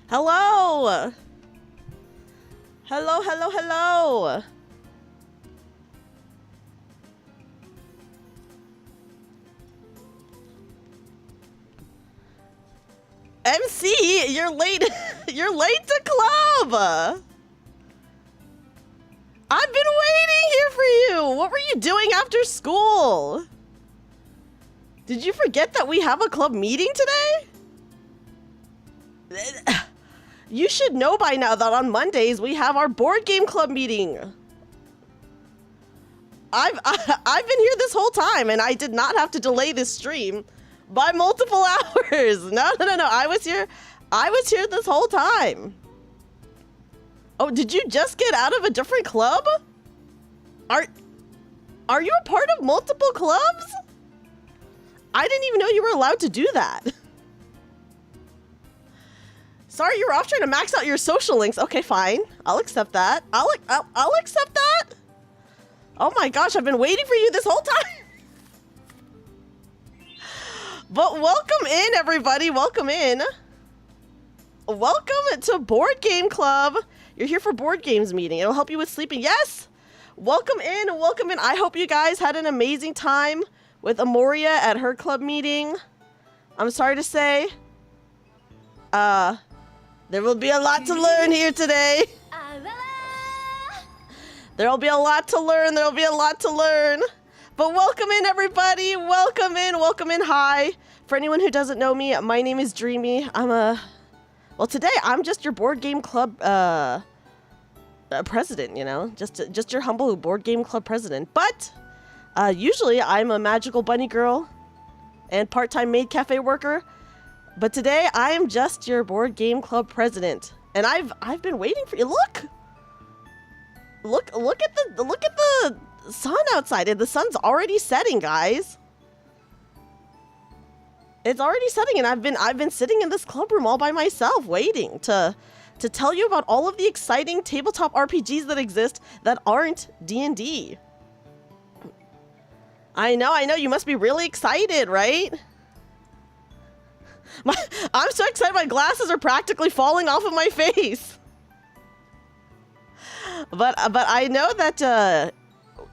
Hello! Hello, hello, hello! MC, you're late. You're late to club. I've been waiting here for you. What were you doing after school? Did you forget that we have a club meeting today? You should know by now that on Mondays we have our board game club meeting. I've been here this whole time and I did not have to delay this stream by multiple hours. No. I was here this whole time. Oh, did you just get out of a different club? Are you a part of multiple clubs? I didn't even know you were allowed to do that. Sorry, you were off trying to max out your social links. Okay, fine. I'll accept that. I'll accept that. Oh my gosh, I've been waiting for you this whole time. But welcome in, everybody. Welcome in. Welcome to Board Game Club. You're here for board games meeting. It'll help you with sleeping. Yes. Welcome in. Welcome in. I hope you guys had an amazing time with Amoria at her club meeting. I'm sorry to say, there will be a lot to learn here today. There'll be a lot to learn. There'll be a lot to learn. But welcome in, everybody. Welcome in. Welcome in. Hi. For anyone who doesn't know me, my name is Dreamy. Well, today I'm just your board game club president, you know, just your humble board game club president. But usually I'm a magical bunny girl and part-time maid cafe worker. But today I am just your board game club president, and I've been waiting for you. Look at the sun outside, and the sun's already setting, guys. It's already setting, and I've been sitting in this club room all by myself, waiting to tell you about all of the exciting tabletop RPGs that exist that aren't D&D. I know, you must be really excited, right? I'm so excited my glasses are practically falling off of my face. But I know that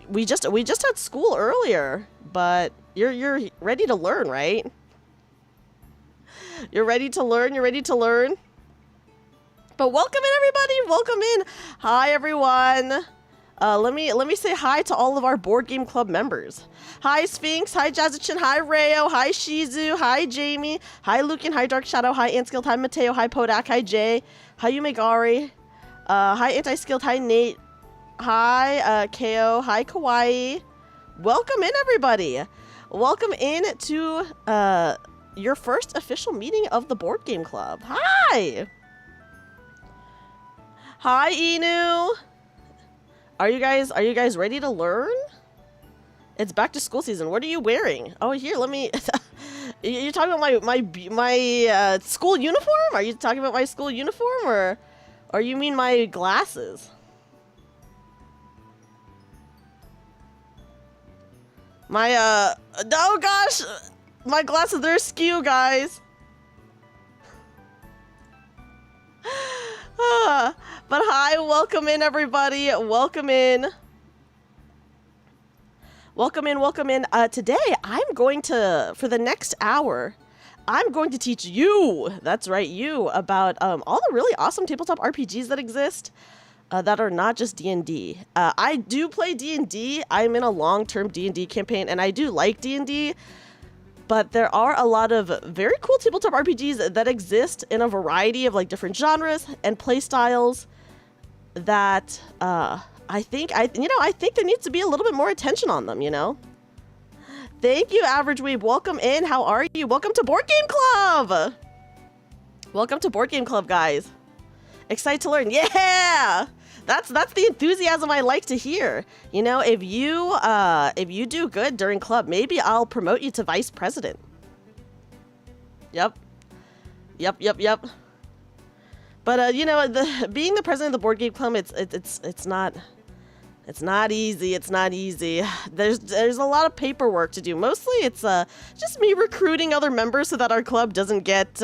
we just had school earlier, but you're ready to learn, right? You're ready to learn. You're ready to learn. But welcome in, everybody. Welcome in. Hi, everyone. Let me say hi to all of our board game club members. Hi, Sphinx. Hi, Jazachin. Hi, Rayo. Hi, Shizu. Hi, Jamie. Hi, Lucan. Hi, Dark Shadow. Hi, Antskilled. Hi, Mateo. Hi, Podak. Hi, Jay. Hi, Yumegari. Hi, Anti-Skilled. Hi, Nate. Hi, Ko. Hi, Kawaii. Welcome in, everybody. Welcome in to your first official meeting of the board game club. Hi. Hi, Inu. Are you guys ready to learn? It's back to school season. What are you wearing? Oh, here, let me. You're talking about my school uniform? Are you talking about my school uniform, or you mean my glasses? My oh gosh, my glasses, they're askew, guys. But hi, welcome in, everybody. Welcome in. Welcome in, welcome in. Today, I'm going to, for the next hour, I'm going to teach you, that's right, you, about all the really awesome tabletop RPGs that exist that are not just D&D. I do play D&D. I'm in a long-term D&D campaign, and I do like D&D. But there are a lot of very cool tabletop RPGs that exist in a variety of like different genres and play styles that I think there needs to be a little bit more attention on them, you know? Thank you, Average Weeb. Welcome in. How are you? Welcome to Board Game Club. Welcome to Board Game Club, guys. Excited to learn. Yeah! That's the enthusiasm I like to hear. You know, if you do good during club, maybe I'll promote you to vice president. Yep. But you know, being the president of the board game club, it's not easy. It's not easy. There's a lot of paperwork to do. Mostly, it's just me recruiting other members so that our club doesn't get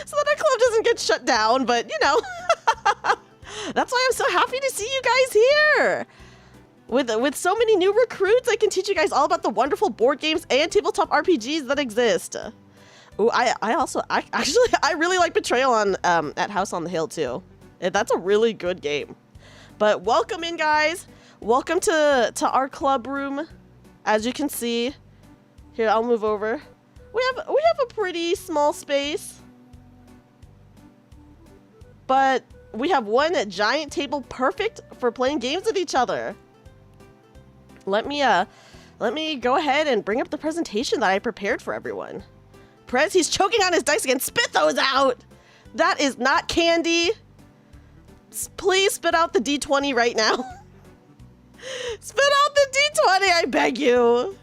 so that our club doesn't get shut down, but you know. That's why I'm so happy to see you guys here. With so many new recruits, I can teach you guys all about the wonderful board games and tabletop RPGs that exist. Ooh, I really like Betrayal on at House on the Hill too. That's a really good game. But welcome in, guys. Welcome to our club room. As you can see, here I'll move over. We have a pretty small space, but we have one giant table perfect for playing games with each other. Let me go ahead and bring up the presentation that I prepared for everyone. Prez, he's choking on his dice again. Spit those out! That is not candy. Please spit out the D20 right now. Spit out the D20, I beg you.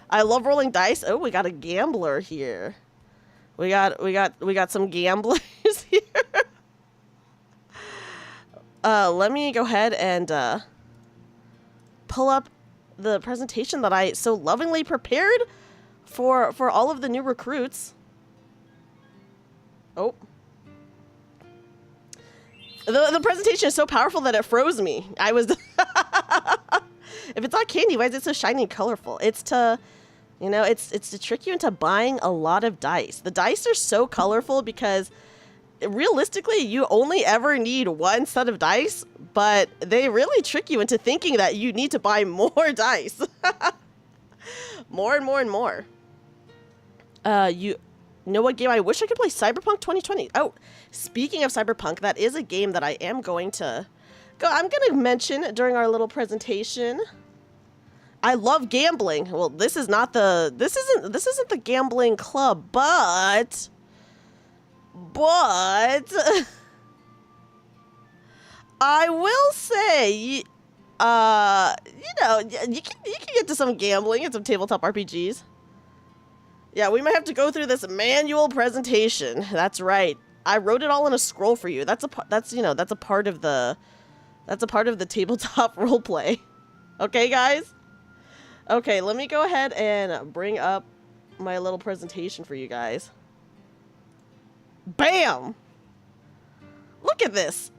I love rolling dice. Oh, we got a gambler here. We got some gamblers here. Let me go ahead and pull up the presentation that I so lovingly prepared for all of the new recruits. Oh. The presentation is so powerful that it froze me. I was... If it's not candy, why is it so shiny and colorful? It's to, you know, it's to trick you into buying a lot of dice. The dice are so colorful because realistically, you only ever need one set of dice, but they really trick you into thinking that you need to buy more dice. More and more and more. You know what game I wish I could play? Cyberpunk 2020. Oh, speaking of Cyberpunk, that is a game that I am going to mention during our little presentation. I love gambling. Well, this isn't the gambling club, but I will say, you know, you can get to some gambling and some tabletop RPGs. Yeah, we might have to go through this manual presentation. That's right. I wrote it all in a scroll for you. That's a part of the tabletop roleplay. Okay, guys? Okay, let me go ahead and bring up my little presentation for you guys. Bam! Look at this.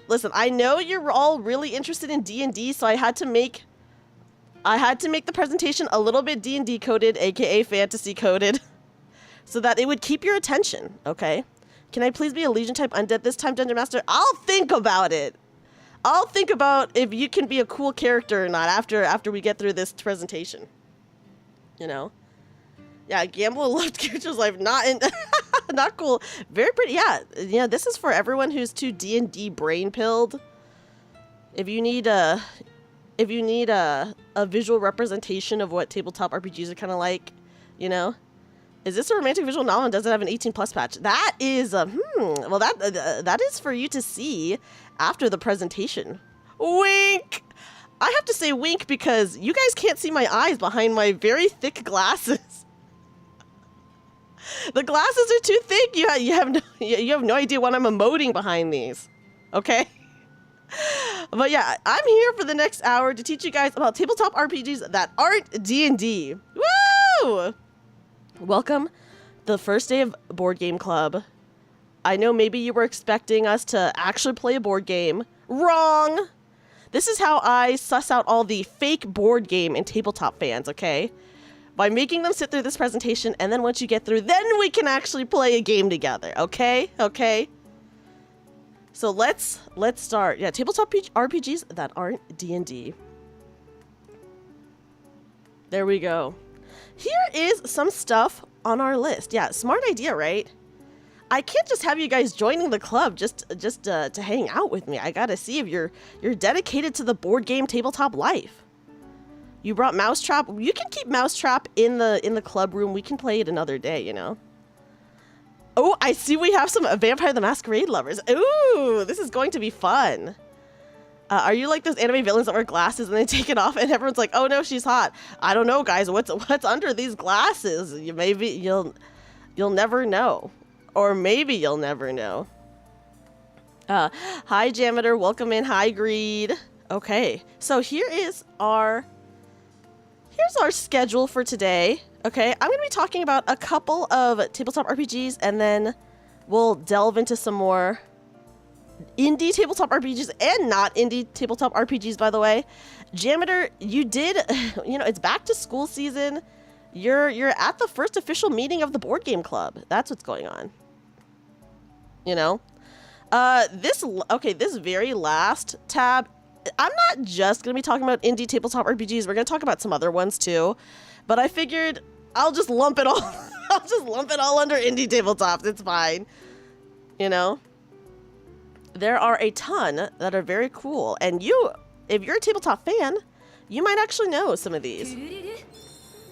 Listen, I know you're all really interested in D&D, so I had to make the presentation a little bit D&D coded, aka fantasy coded, so that it would keep your attention, okay? Can I please be a Legion type undead this time, Dungeon Master? I'll think about it. I'll think about if you can be a cool character or not after we get through this presentation. You know? Yeah, Gamble loved Character's Life. Not cool. Very pretty. Yeah, this is for everyone who's too D&D brain pilled. If you need a visual representation of what tabletop RPGs are kind of like, you know? Is this a romantic visual novel and does it have an 18+ patch? That is, well, that is for you to see after the presentation. Wink! I have to say wink because you guys can't see my eyes behind my very thick glasses. The glasses are too thick. You have no idea what I'm emoting behind these. Okay? But yeah, I'm here for the next hour to teach you guys about tabletop RPGs that aren't D&D. Woo! Welcome, the first day of Board Game Club. I know maybe you were expecting us to actually play a board game. Wrong! This is how I suss out all the fake board game and tabletop fans, okay? By making them sit through this presentation, and then once you get through, then we can actually play a game together, okay? Okay? So let's start. Yeah, tabletop RPGs that aren't D&D. There we go. Here is some stuff on our list. Yeah, smart idea, right? I can't just have you guys joining the club just to hang out with me. I gotta see if you're dedicated to the board game tabletop life. You brought Mousetrap. You can keep Mousetrap in the club room. We can play it another day, you know. Oh, I see we have some Vampire the Masquerade lovers. Ooh, this is going to be fun. Are you like those anime villains that wear glasses and they take it off and everyone's like, oh no, she's hot. I don't know, guys. What's under these glasses? You'll never know. Or maybe you'll never know. Hi, Janitor. Welcome in. Hi, Greed. Okay, so here's our schedule for today. Okay, I'm going to be talking about a couple of tabletop RPGs and then we'll delve into some more indie tabletop RPGs and not indie tabletop RPGs, by the way. Janitor, you did, it's back to school season. You're at the first official meeting of the board game club. That's what's going on. This very last tab, I'm not just going to be talking about indie tabletop RPGs. We're going to talk about some other ones too. But I figured I'll just lump it all. I'll just lump it all under indie tabletops. It's fine. There are a ton that are very cool. And if you're a tabletop fan, you might actually know some of these.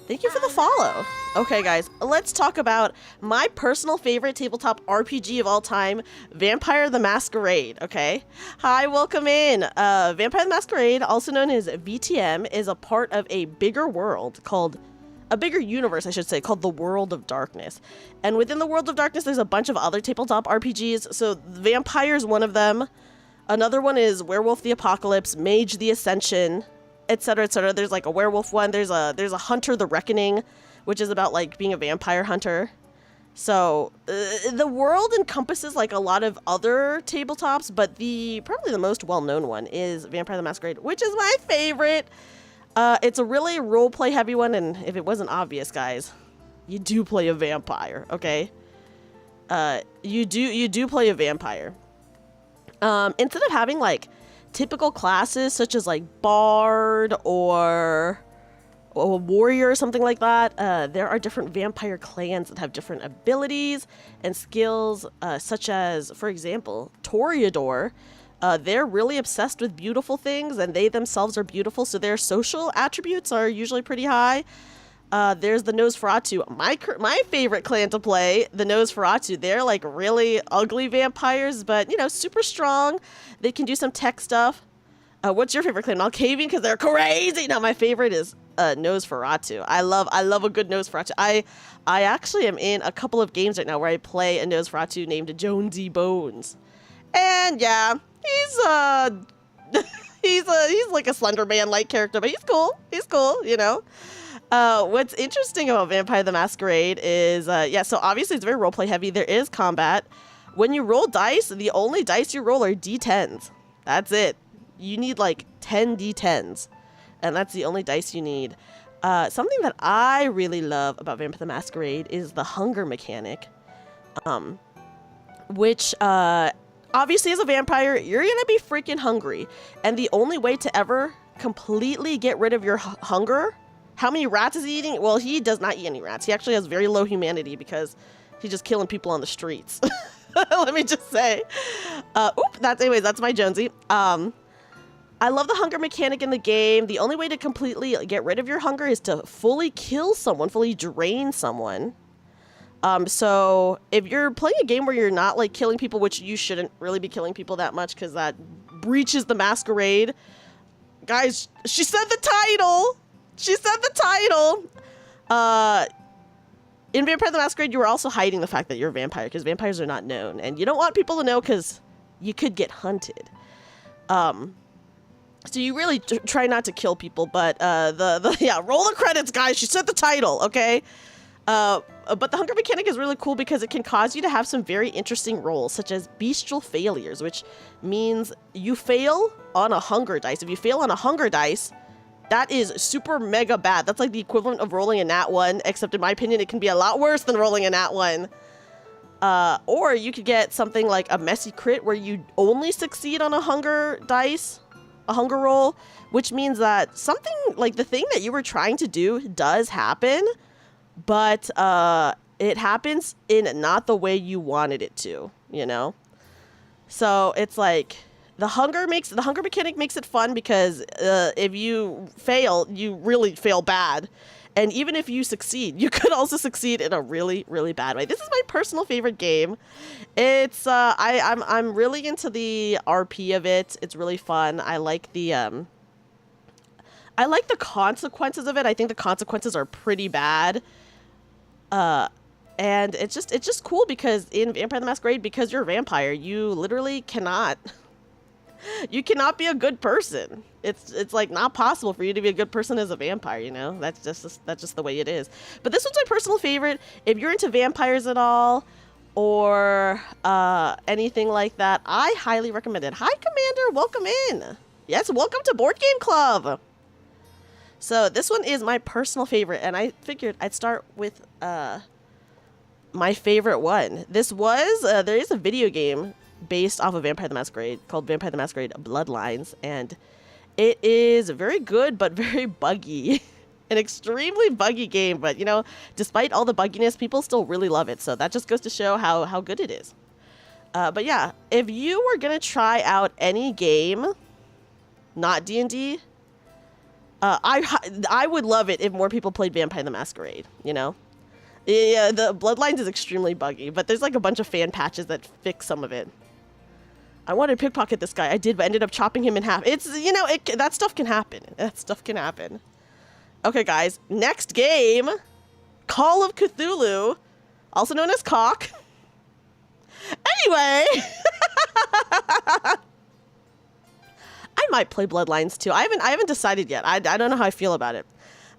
Thank you for the follow. Okay, guys, let's talk about my personal favorite tabletop RPG of all time, Vampire the Masquerade, okay? Hi, welcome in. Vampire the Masquerade, also known as VTM, is a part of a bigger universe, I should say, called the World of Darkness. And within the World of Darkness, there's a bunch of other tabletop RPGs. So Vampire is one of them. Another one is Werewolf the Apocalypse, Mage the Ascension, etc., etc. There's like a werewolf one. There's a Hunter the Reckoning, which is about like being a vampire hunter. So the world encompasses like a lot of other tabletops, but probably the most well-known one is Vampire the Masquerade, which is my favorite. It's a really role-play heavy one, and if it wasn't obvious, guys, you do play a vampire, okay? You do play a vampire. Instead of having like typical classes such as like bard or a warrior or something like that, there are different vampire clans that have different abilities and skills, such as, for example, Toreador. They're really obsessed with beautiful things, and they themselves are beautiful, so their social attributes are usually pretty high. There's the Nosferatu, my favorite clan to play, the Nosferatu. They're like really ugly vampires, but super strong. They can do some tech stuff. What's your favorite clan? Malkavian, because they're crazy. No, my favorite is Nosferatu. I love a good Nosferatu. I actually am in a couple of games right now where I play a Nosferatu named Jonesy Bones, and yeah, he's like a Slender Man-like character, but he's cool. What's interesting about Vampire the Masquerade is, so obviously it's very roleplay heavy. There is combat. When you roll dice, the only dice you roll are D10s. That's it. You need like 10 D10s, and that's the only dice you need. Something that I really love about Vampire the Masquerade is the hunger mechanic, which obviously as a vampire, you're gonna be freaking hungry, and the only way to ever completely get rid of your hunger. How many rats is he eating? Well, he does not eat any rats. He actually has very low humanity because he's just killing people on the streets. Let me just say. That's my Jonesy. I love the hunger mechanic in the game. The only way to completely get rid of your hunger is to fully kill someone, fully drain someone. So if you're playing a game where you're not like killing people, which you shouldn't really be killing people that much because that breaches the masquerade. Guys, she said the title. In Vampire the Masquerade, you were also hiding the fact that you're a vampire because vampires are not known, and you don't want people to know because you could get hunted. So you really try not to kill people, but roll the credits, guys. She said the title, okay? But the hunger mechanic is really cool because it can cause you to have some very interesting rolls, such as bestial failures, which means you fail on a hunger dice. If you fail on a hunger dice, that is super mega bad. That's like the equivalent of rolling a nat 1, except in my opinion, it can be a lot worse than rolling a nat 1. Or you could get something like a messy crit where you only succeed on a hunger dice, a hunger roll, which means that something like the thing that you were trying to do does happen, but it happens in not the way you wanted it to, So it's like the hunger mechanic makes it fun because if you fail, you really fail bad. And even if you succeed, you could also succeed in a really, really bad way. This is my personal favorite game. It's I'm really into the RP of it. It's really fun. I like the consequences of it. I think the consequences are pretty bad. And it's just cool because in Vampire the Masquerade, because you're a vampire, you literally cannot be a good person. It's like not possible for you to be a good person as a vampire, That's just the way it is. But this one's my personal favorite. If you're into vampires at all, or anything like that, I highly recommend it. Hi, Commander. Welcome in. Yes, welcome to Board Game Club. So this one is my personal favorite, and I figured I'd start with my favorite one. This was, there is a video game based off of Vampire the Masquerade called Vampire the Masquerade Bloodlines, and it is very good but very buggy. An extremely buggy game, but you know, despite all the bugginess, people still really love it, so that just goes to show how good it is. But yeah, if you were gonna try out any game, not D&D, I would love it if more people played Vampire the Masquerade, you know? Yeah, the Bloodlines is extremely buggy, but there's like a bunch of fan patches that fix some of it. I wanted to pickpocket this guy. I did, but ended up chopping him in half. It's, you know, that stuff can happen. That stuff can happen. Okay, guys, next game, Call of Cthulhu, also known as Cock. Anyway, I might play Bloodlines too. I haven't decided yet. I don't know how I feel about it.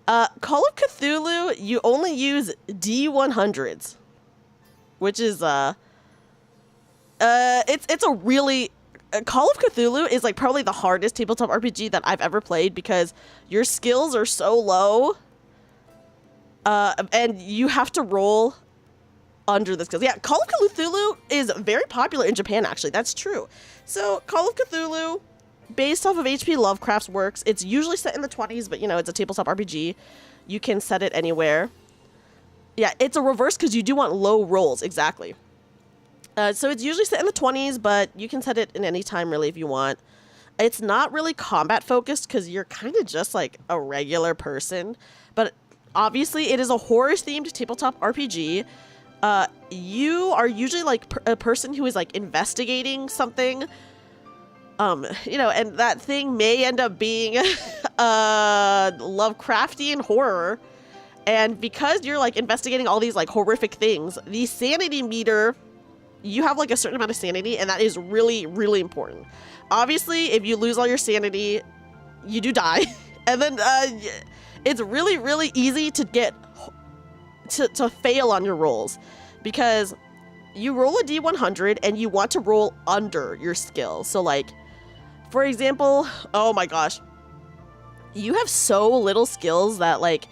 Call of Cthulhu, you only use D100s, which is it's a really Call of Cthulhu is like probably the hardest tabletop RPG that I've ever played because your skills are so low, and you have to roll under the skills. Yeah, Call of Cthulhu is very popular in Japan, actually. That's true. So Call of Cthulhu, based off of H.P. Lovecraft's works, it's usually set in the 20s, but you know, it's a tabletop RPG. You can set it anywhere. Yeah, it's a reverse because you do want low rolls, exactly. So it's usually set in the 20s, but you can set it in any time really if you want. It's not really combat focused because you're kind of just like a regular person, but obviously it is a horror themed tabletop RPG. You are usually like a person who is like investigating something, you know, and that thing may end up being Lovecraftian horror. And because you're like investigating all these like horrific things, the sanity meter, you have like a certain amount of sanity, and that is really, really important. Obviously, if you lose all your sanity, you do die. And then it's really, really easy to get to fail on your rolls because you roll a D100 and you want to roll under your skill. So like, for example, oh my gosh, you have so little skills that like,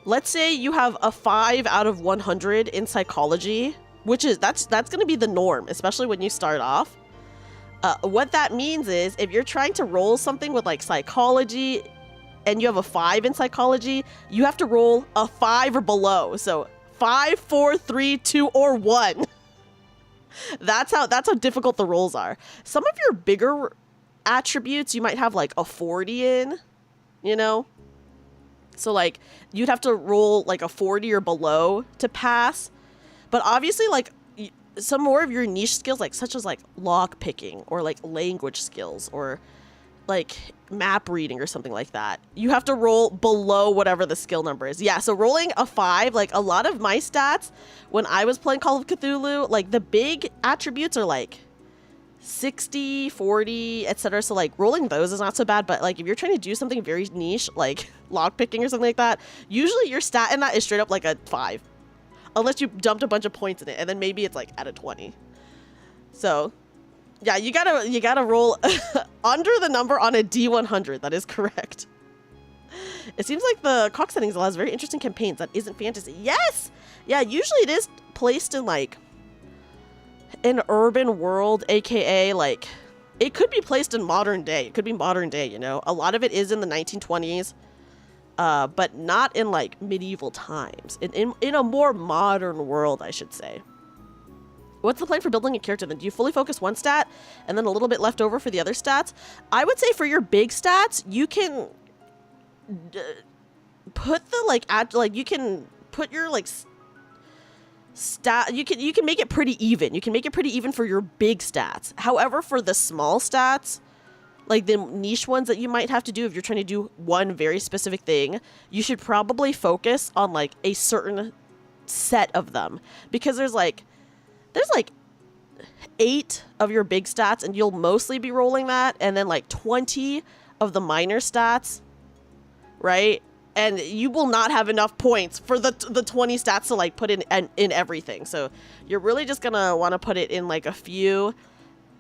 let's say you have a 5 out of 100 in psychology, which is, that's going to be the norm, especially when you start off. What that means is if you're trying to roll something with like psychology and you have a 5 in psychology, you have to roll a 5 or below. So 5, 4, 3, 2, or 1. That's how difficult the rolls are. Some of your bigger attributes, you might have like a 40 in, you know? So like you'd have to roll like a 40 or below to pass. But obviously, like, some more of your niche skills, like such as like lock picking or like language skills or like map reading or something like that, you have to roll below whatever the skill number is. Yeah, so rolling a 5, like a lot of my stats when I was playing Call of Cthulhu, like the big attributes are like 60, 40, etc. So like rolling those is not so bad, but like if you're trying to do something very niche, like lock picking or something like that, usually your stat in that is straight up like a 5. Unless you dumped a bunch of points in it, and then maybe it's like at a 20. So, yeah, you gotta roll under the number on a D100. That is correct. It seems like the Cock settings allows very interesting campaigns that isn't fantasy. Yes, yeah. Usually it is placed in like an urban world, aka like it could be placed in modern day. It could be modern day. You know, a lot of it is in the 1920s. But not in like medieval times, in a more modern world, I should say. What's the plan for building a character then? Do you fully focus one stat and then a little bit left over for the other stats? I would say for your big stats, you can put the you can put your like stat, you can make it pretty even. You can make it pretty even for your big stats. However, for the small stats, like the niche ones that you might have to do if you're trying to do one very specific thing, you should probably focus on like a certain set of them, because there's like 8 of your big stats and you'll mostly be rolling that, and then like 20 of the minor stats, right? and you will not have enough points for the 20 stats to like put in everything. So you're really just gonna want to put it in like a few,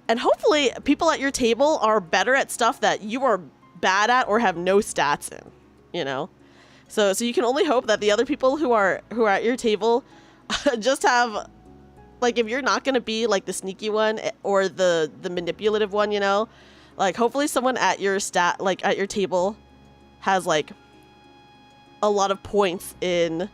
and hopefully people at your table are better at stuff that you are bad at or have no stats in, you know. So you can only hope that the other people who are at your table just have, like, if you're not gonna be like the sneaky one or the manipulative one, you know, like hopefully someone at your at your table has like a lot of points in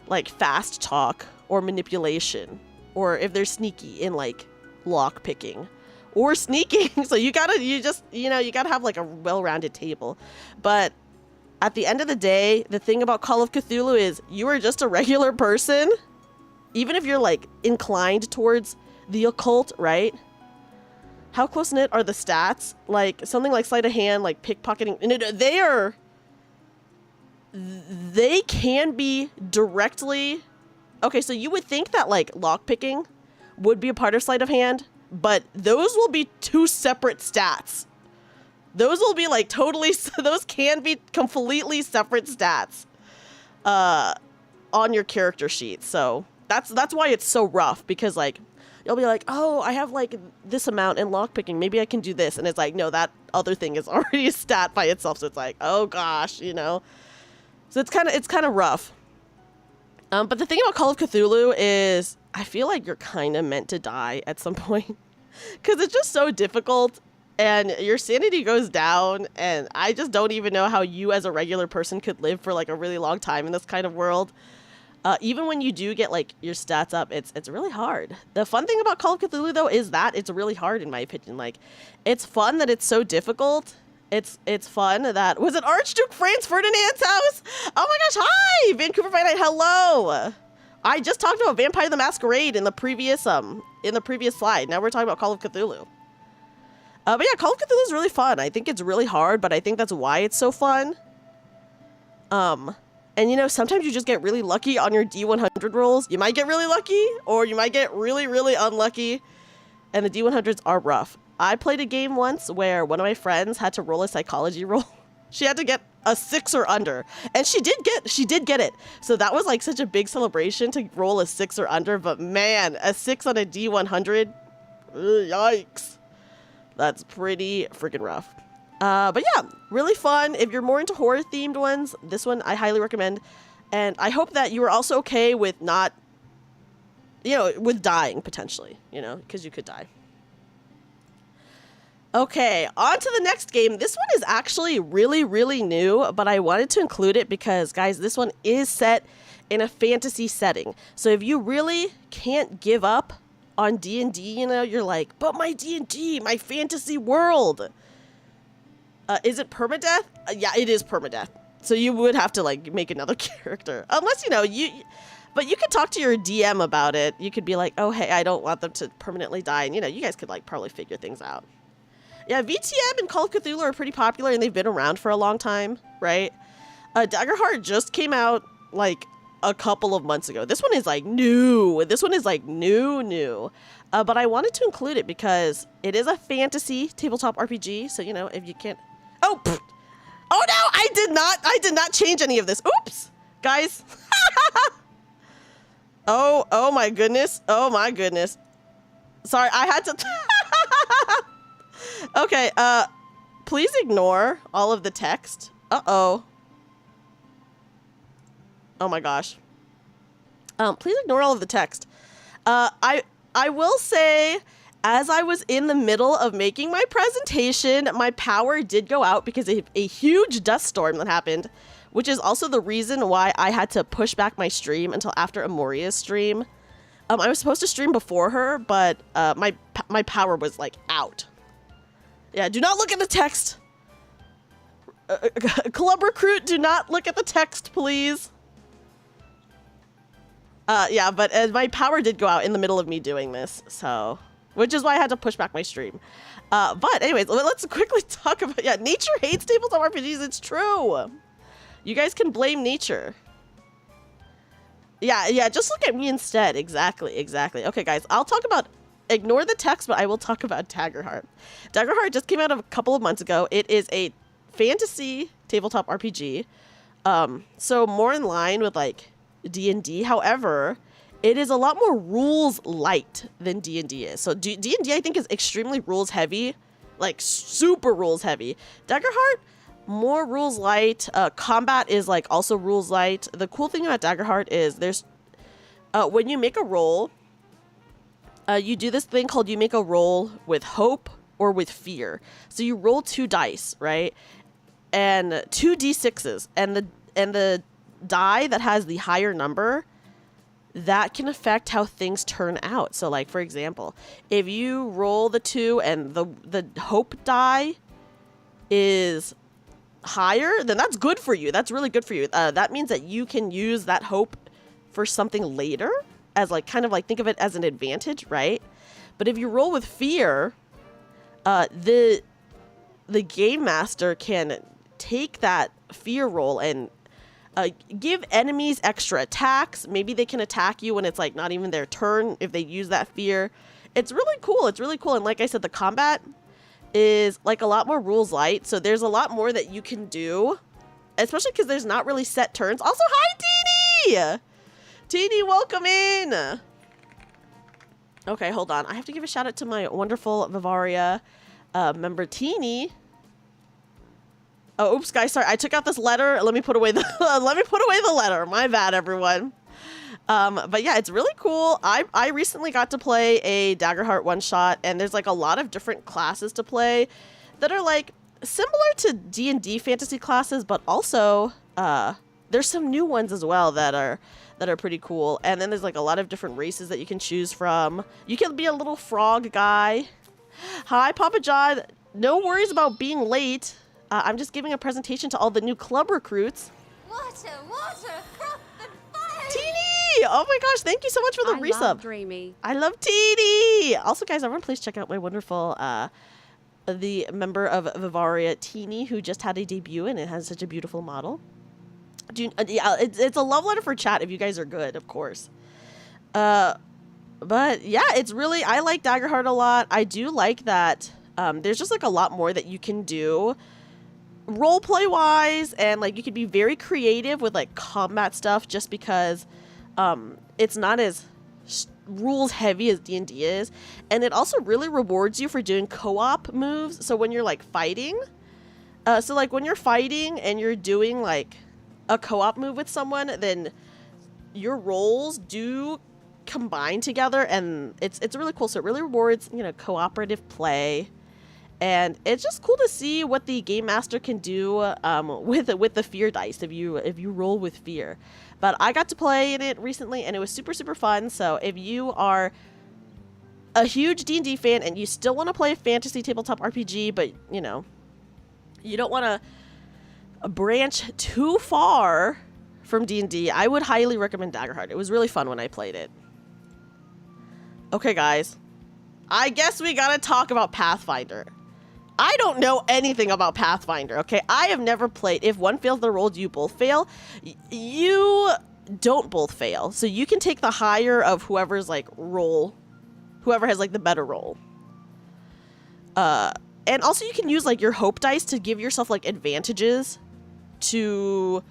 like fast talk or manipulation, or if they're sneaky in like lock picking or sneaking. So you gotta have like a well-rounded table. But at the end of the day, the thing about Call of Cthulhu is you are just a regular person, even if you're like inclined towards the occult, right? How close-knit are the stats? Like something like sleight of hand, like pickpocketing, and they can be directly... Okay, so you would think that like lockpicking would be a part of sleight of hand, but those will be two separate stats. Those will be like totally... Those can be completely separate stats on your character sheet. So that's why it's so rough, because like you'll be like, oh, I have like this amount in lockpicking, maybe I can do this, and it's like, no, that other thing is already a stat by itself. So it's like, oh gosh, you know. So it's kind of rough. But the thing about Call of Cthulhu is I feel like you're kind of meant to die at some point, because it's just so difficult and your sanity goes down, and I just don't even know how you as a regular person could live for like a really long time in this kind of world. Even when you do get like your stats up, it's really hard. The fun thing about Call of Cthulhu though is that it's really hard, in my opinion. Like, it's fun that it's so difficult. It's fun that... Was it Archduke Franz Ferdinand's house? Oh my gosh, hi! Vancouver by Night, hello! I just talked about Vampire the Masquerade in the previous slide. Now we're talking about Call of Cthulhu. But yeah, Call of Cthulhu is really fun. I think it's really hard, but I think that's why it's so fun. And you know, sometimes you just get really lucky on your D100 rolls. You might get really lucky, or you might get really, really unlucky. And the D100s are rough. I played a game once where one of my friends had to roll a psychology roll. She had to get a 6 or under, and she did get it. So that was like such a big celebration to roll a 6 or under. But man, a 6 on a D100, yikes. That's pretty freaking rough. But yeah, really fun. If you're more into horror themed ones, this one I highly recommend. And I hope that you are also okay with not, you know, with dying potentially, you know, because you could die. Okay, on to the next game. This one is actually really, really new, but I wanted to include it because, guys, this one is set in a fantasy setting. So if you really can't give up on D&D, you know, you're like, but my D&D, my fantasy world. Is it permadeath? Yeah, it is permadeath. So you would have to, like, make another character. Unless, you know, but you could talk to your DM about it. You could be like, oh, hey, I don't want them to permanently die. And, you know, you guys could, like, probably figure things out. Yeah, VTM and Call of Cthulhu are pretty popular, and they've been around for a long time, right? Daggerheart just came out, like, a couple of months ago. This one is, like, new. This one is, like, new. But I wanted to include it because it is a fantasy tabletop RPG, so, you know, if you can't... Oh, pfft. Oh, no, I did not change any of this. Oops, guys. Oh, my goodness. Oh, my goodness. Sorry, I had to... Okay, please ignore all of the text. Uh-oh. Oh my gosh. Please ignore all of the text. I will say, as I was in the middle of making my presentation, my power did go out because of a huge dust storm that happened, which is also the reason why I had to push back my stream until after Amoria's stream. I was supposed to stream before her, but my power was, like, out. Yeah, do not look at the text. Club Recruit, do not look at the text, please. Yeah, but my power did go out in the middle of me doing this, so... Which is why I had to push back my stream. But anyways, let's quickly talk about... Yeah, nature hates tabletop RPGs, it's true. You guys can blame nature. Yeah, just look at me instead. Exactly. Okay, guys, I'll talk about... Ignore the text, but I will talk about Daggerheart. Daggerheart just came out a couple of months ago. It is a fantasy tabletop RPG. So more in line with like D&D. However, it is a lot more rules light than D&D is. So D&D I think is extremely rules heavy, like super rules heavy. Daggerheart, more rules light. Combat is like also rules light. The cool thing about Daggerheart is there's when you make a roll, you do this thing called you make a roll with hope or with fear. So you roll 2 dice, right? And 2 d6s, and the die that has the higher number, that can affect how things turn out. So like, for example, if you roll the 2 and the hope die is higher, then that's good for you. That's really good for you. That means that you can use that hope for something later, as like kind of like think of it as an advantage, right? But if you roll with fear, the game master can take that fear roll and give enemies extra attacks. Maybe they can attack you when it's like not even their turn if they use that fear. It's really cool. It's really cool. And like I said, the combat is like a lot more rules light. So there's a lot more that you can do, especially because there's not really set turns. Also, hi, Teeny! Teeny, welcome in. Okay, hold on. I have to give a shout out to my wonderful Vivaria member, Teeny. Oh, oops, guys, sorry. I took out this letter. Let me put away the letter. My bad, everyone. But yeah, it's really cool. I recently got to play a Daggerheart one-shot, and there's like a lot of different classes to play that are like similar to D&D fantasy classes, but also there's some new ones as well that are pretty cool. And then there's like a lot of different races that you can choose from. You can be a little frog guy. Hi, Papa John. No worries about being late. I'm just giving a presentation to all the new club recruits. Water, froth and fire. Teeny! Oh my gosh, thank you so much for the resub. I love Dreamy. I love Teeny! Also, guys, everyone please check out my wonderful, the member of Vivaria, Teeny, who just had a debut and it has such a beautiful model. Yeah, it's a love letter for chat if you guys are good, of course. But yeah, it's really, I like Daggerheart a lot. I do like that there's just like a lot more that you can do roleplay wise, and like you could be very creative with like combat stuff just because it's not as rules heavy as D&D is, and it also really rewards you for doing co-op moves. So when you're like fighting, so like when you're fighting and you're doing like a co-op move with someone, then your roles do combine together, and it's really cool. So it really rewards, you know, cooperative play. And it's just cool to see what the game master can do with the fear dice if you roll with fear. But I got to play in it recently, and it was super, super fun. So if you are a huge D&D fan and you still want to play a fantasy tabletop RPG, but you know, you don't want to branch too far from D&D, I would highly recommend Daggerheart. It was really fun when I played it. Okay, guys, I guess we gotta talk about Pathfinder. I don't know anything about Pathfinder, okay? I have never played. If one fails the roll, do you both fail? You don't both fail. So you can take the higher of whoever's like roll, whoever has like the better roll. And also you can use like your hope dice to give yourself like advantages to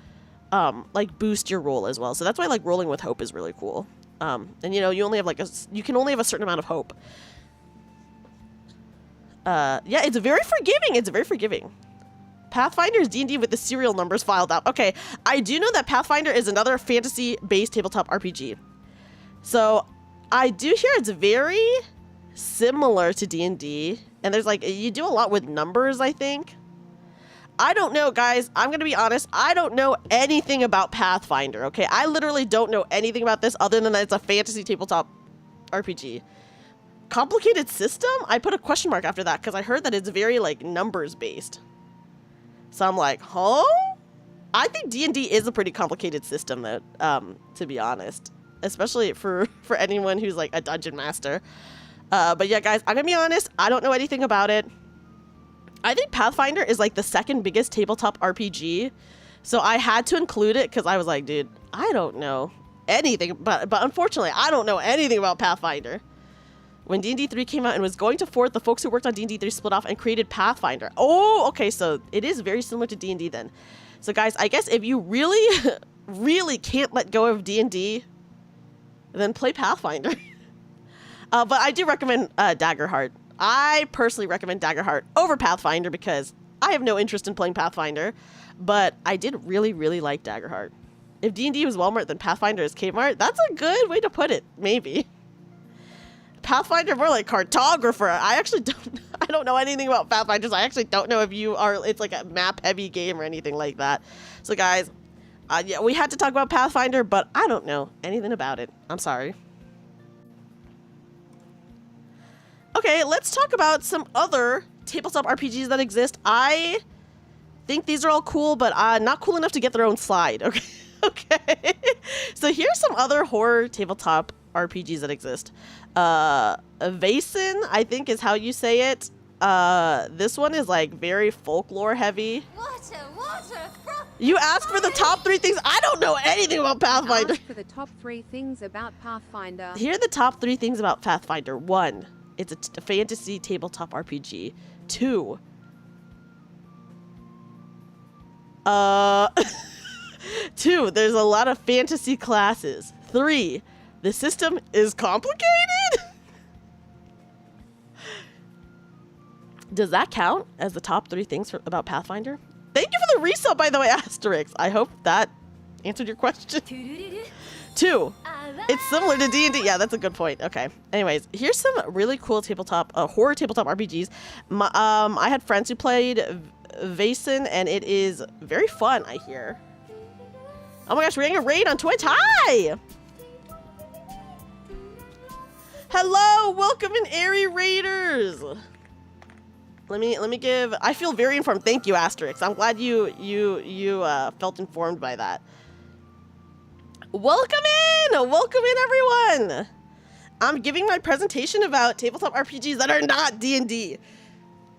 like boost your roll as well. So that's why like rolling with hope is really cool. And you know, you only have like you can only have a certain amount of hope. Yeah, it's very forgiving. It's very forgiving. Pathfinder is D&D with the serial numbers filed out. Okay, I do know that Pathfinder is another fantasy-based tabletop RPG. So I do hear it's very similar to D&D. And there's like, you do a lot with numbers, I think. I don't know, guys. I'm going to be honest. I don't know anything about Pathfinder, okay? I literally don't know anything about this other than that it's a fantasy tabletop RPG. Complicated system? I put a question mark after that because I heard that it's very like numbers based. So I'm like, huh? I think D&D is a pretty complicated system, though, to be honest, especially for anyone who's like a dungeon master. But yeah, guys, I'm gonna be honest. I don't know anything about it. I think Pathfinder is like the second biggest tabletop RPG, so I had to include it because I was like, dude, I don't know anything, but unfortunately, I don't know anything about Pathfinder. When D&D 3 came out and was going to 4th, the folks who worked on D&D 3 split off and created Pathfinder. Oh, okay, so it is very similar to D&D then. So guys, I guess if you really, really can't let go of D&D, then play Pathfinder. But I do recommend Daggerheart. I personally recommend Daggerheart over Pathfinder because I have no interest in playing Pathfinder, but I did really, really like Daggerheart. If D&D was Walmart, then Pathfinder is Kmart. That's a good way to put it, maybe. Pathfinder more like cartographer. I don't know anything about Pathfinder, so I actually don't know if it's like a map-heavy game or anything like that. So guys, yeah, we had to talk about Pathfinder, but I don't know anything about it. I'm sorry. Okay, let's talk about some other tabletop RPGs that exist. I think these are all cool, but not cool enough to get their own slide. Okay. Okay. So here's some other horror tabletop RPGs that exist. Vaesen, I think is how you say it. This one is like very folklore heavy. Water, You asked for the top 3 things. I don't know anything about Pathfinder. Ask for the top 3 things about Pathfinder. Here are the top 3 things about Pathfinder. 1, it's a fantasy tabletop RPG. 2, 2, there's a lot of fantasy classes. 3, the system is complicated. Does that count as the top 3 things about Pathfinder? Thank you for the resub, by the way, Asterix. I hope that answered your question. 2, it's similar to D&D. Yeah, that's a good point. Okay. Anyways, here's some really cool horror tabletop RPGs. I had friends who played Vaesen, and it is very fun, I hear. Oh my gosh, we're getting a raid on Twitch. Hi! Hello, welcome in, Airy Raiders. Let me give. I feel very informed. Thank you, Asterix. I'm glad you felt informed by that. Welcome in, everyone. I'm giving my presentation about tabletop RPGs that are not D&D.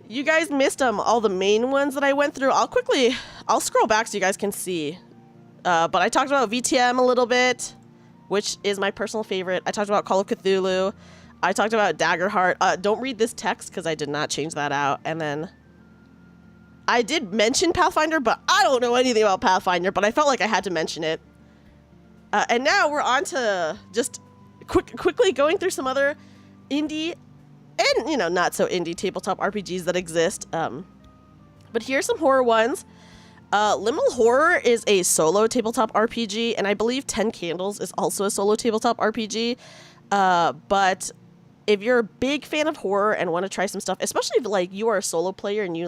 You guys missed all the main ones that I went through. I'll scroll back so you guys can see. But I talked about VTM a little bit, which is my personal favorite. I talked about Call of Cthulhu. I talked about Daggerheart. Don't read this text because I did not change that out. And then I did mention Pathfinder, but I don't know anything about Pathfinder, but I felt like I had to mention it. And now we're on to just quickly going through some other indie and, not so indie tabletop RPGs that exist. But here's some horror ones. Liminal Horror is a solo tabletop RPG, and I believe 10 Candles is also a solo tabletop RPG. But if you're a big fan of horror and want to try some stuff, especially if you are a solo player and you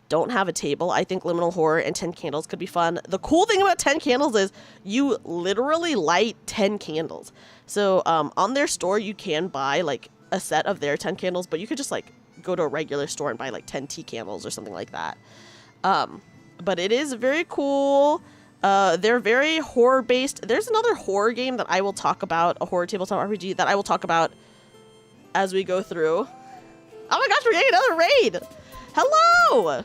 don't have a table, I think Liminal Horror and 10 Candles could be fun. The cool thing about 10 Candles is you literally light 10 candles. So on their store you can buy a set of their 10 candles, but you could just go to a regular store and buy 10 tea candles or something like that. But it is very cool. They're very horror based. There's another horror game that I will talk about, a horror tabletop RPG that I will talk about as we go through. Oh my gosh, we're getting another raid. Hello.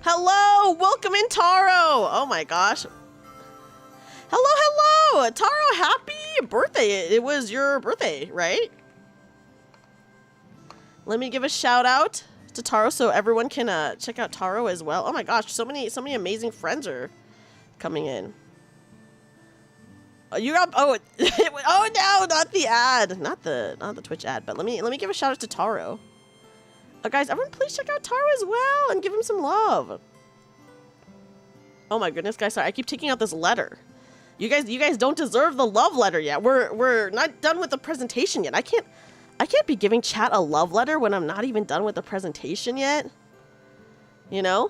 Hello, welcome in, Taro. Oh my gosh. Hello. Taro, happy birthday. It was your birthday, right? Let me give a shout out to Taro so everyone can check out Taro as well. Oh my gosh, so many amazing friends are coming in. Oh, you got oh no, not the ad, not the Twitch ad, but let me give a shout out to Taro. Guys, everyone please check out Taro as well and give him some love. Oh my goodness, guys, sorry, I keep taking out this letter. You guys don't deserve the love letter yet. We're not done with the presentation yet. I can't be giving chat a love letter when I'm not even done with the presentation yet. But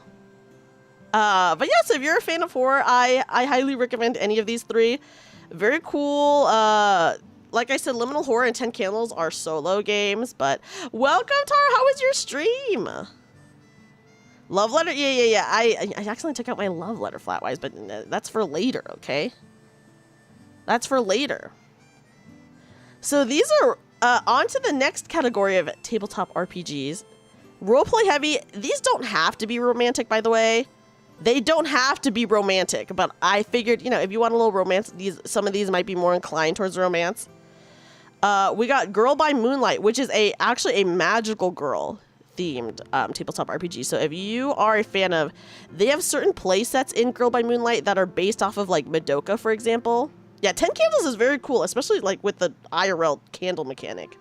yes, if you're a fan of horror, I highly recommend any of these 3. Very cool. Like I said, Liminal Horror and 10 Candles are solo games, but welcome, Tara. How was your stream? Love letter? Yeah. I accidentally took out my love letter Flatwise, but that's for later, okay? That's for later. So these are on to the next category of tabletop RPGs. Roleplay heavy. These don't have to be romantic, by the way. They don't have to be romantic, but I figured, if you want a little romance, some of these might be more inclined towards romance. We got Girl by Moonlight, which is actually a magical girl themed tabletop RPG. So if you are a fan of, they have certain play sets in Girl by Moonlight that are based off of like Madoka, for example. Yeah, 10 Candles is very cool, especially like with the IRL candle mechanic.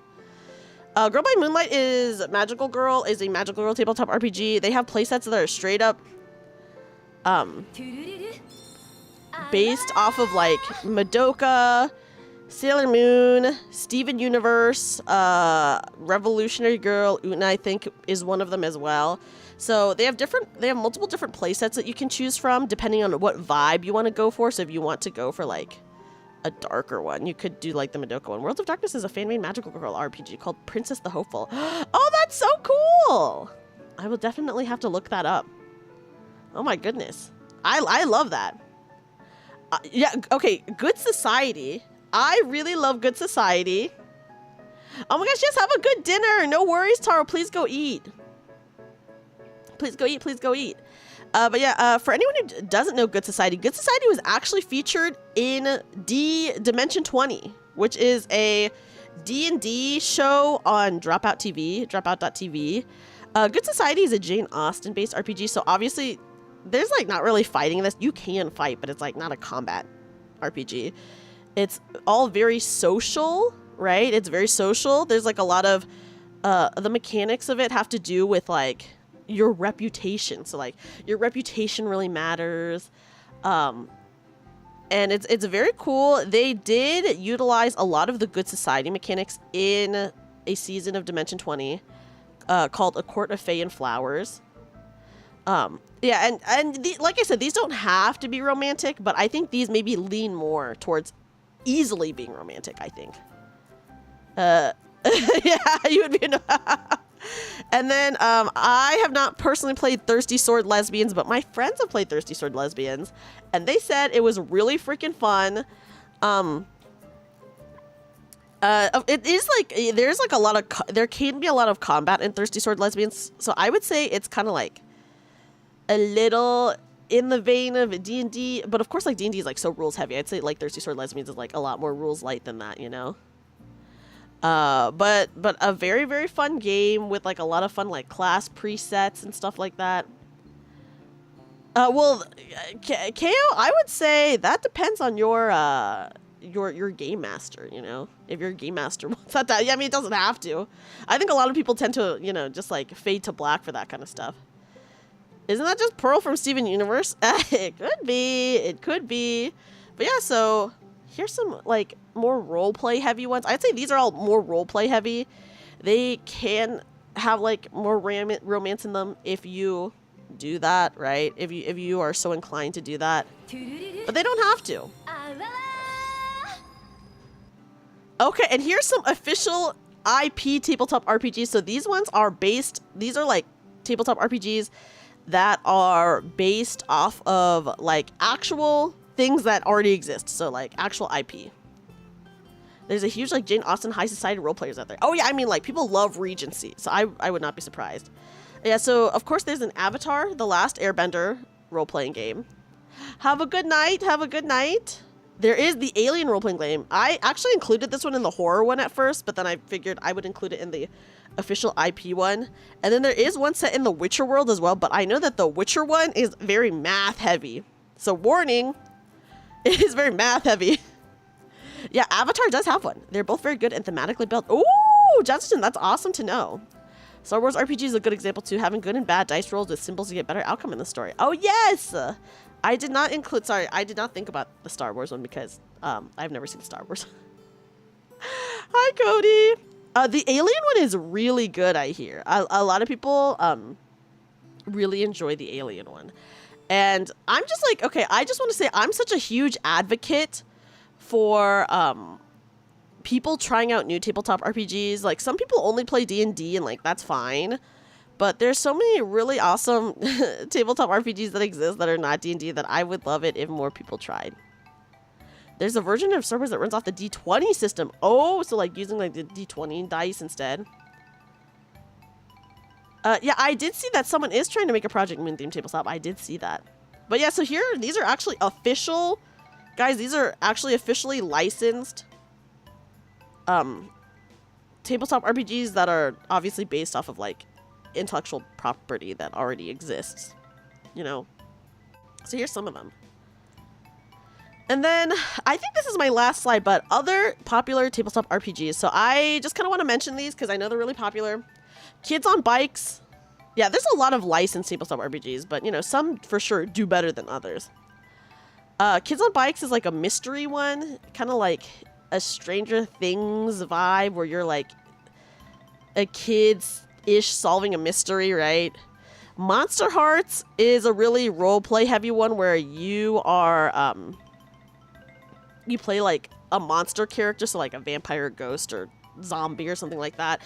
Girl by Moonlight is a magical girl tabletop RPG. They have play sets that are straight up based off of like Madoka, Sailor Moon, Steven Universe, Revolutionary Girl, Una, I think, is one of them as well. So they have multiple different play sets that you can choose from depending on what vibe you want to go for. So if you want to go for like a darker one, you could do like the Madoka one. World of Darkness is a fan-made magical girl RPG called Princess the Hopeful. Oh, that's so cool! I will definitely have to look that up. Oh my goodness. I love that. Yeah, okay, Good Society. I really love Good Society. Oh my gosh, yes, have a good dinner. No worries, Taro. Please go eat. Please go eat. Please go eat. But yeah, for anyone who doesn't know Good Society was actually featured in Dimension 20, which is a D&D show on dropout.tv. Good Society is a Jane Austen-based RPG, so obviously there's like not really fighting in this. You can fight, but it's like not a combat RPG. It's all very social, right? It's very social. There's like a lot of the mechanics of it have to do with like your reputation. So like your reputation really matters. And it's very cool. They did utilize a lot of the Good Society mechanics in a season of Dimension 20 called A Court of Fae and Flowers. Yeah, like I said, these don't have to be romantic, but I think these maybe lean more towards easily being romantic, I think. Yeah, you would be... And then I have not personally played Thirsty Sword Lesbians, but my friends have played Thirsty Sword Lesbians, and they said it was really freaking fun. It is like, there's like a lot of, there can be a lot of combat in Thirsty Sword Lesbians, so I would say it's kind of like a little in the vein of D&D, but of course like D&D is like so rules heavy. I'd say like Thirsty Sword Lesbians is like a lot more rules light than that, you know? But a very, very fun game with like a lot of fun like class presets and stuff like that. Well, KO, I would say that depends on your game master, you know? If your game master wants that, yeah, I mean, it doesn't have to. I think a lot of people tend to, you know, just like fade to black for that kind of stuff. Isn't that just Pearl from Steven Universe? It could be. It could be. But yeah, so here's some like more roleplay heavy ones. I'd say these are all more roleplay heavy. They can have like more romance in them if you do that, right? If you are so inclined to do that. But they don't have to. Okay, and here's some official IP tabletop RPGs. So these ones are these are like tabletop RPGs that are based off of like actual things that already exist. So like actual IP. There's a huge like Jane Austen high society role players out there. Oh yeah, I mean like people love Regency. So I would not be surprised. Yeah, so of course there's an Avatar, The Last Airbender role-playing game. Have a good night. Have a good night. There is the Alien role-playing game. I actually included this one in the horror one at first, but then I figured I would include it in the official IP one. And then there is one set in the Witcher world as well, but I know that the Witcher one is very math heavy. So warning, it is very math heavy. Yeah, Avatar does have one. They're both very good and thematically built. Ooh, Justin, that's awesome to know. Star Wars RPG is a good example too, having good and bad dice rolls with symbols to get better outcome in the story. Oh yes! I did not think about the Star Wars one because I've never seen Star Wars. Hi, Cody. The Alien one is really good, I hear. A lot of people really enjoy the Alien one. And I'm just like, okay, I just want to say I'm such a huge advocate for people trying out new tabletop RPGs. Like some people only play D&D and like that's fine. But there's so many really awesome tabletop RPGs that exist that are not D&D that I would love it if more people tried. There's a version of Star Wars that runs off the D20 system. Oh, so like using like the D20 dice instead. Yeah, I did see that someone is trying to make a Project Moon themed tabletop. I did see that. But yeah, so here, these are actually official. Guys, these are actually officially licensed tabletop RPGs that are obviously based off of like intellectual property that already exists, you know. So here's some of them. And then I think this is my last slide, but other popular tabletop RPGs. So I just kind of want to mention these because I know they're really popular. Kids on Bikes. Yeah, there's a lot of licensed tabletop RPGs, but you know, some for sure do better than others. Kids on Bikes is like a mystery one, kind of like a Stranger Things vibe where you're like a kid-ish solving a mystery, right? Monster Hearts is a really role-play heavy one where you are, you play like a monster character, so like a vampire, ghost, or zombie or something like that,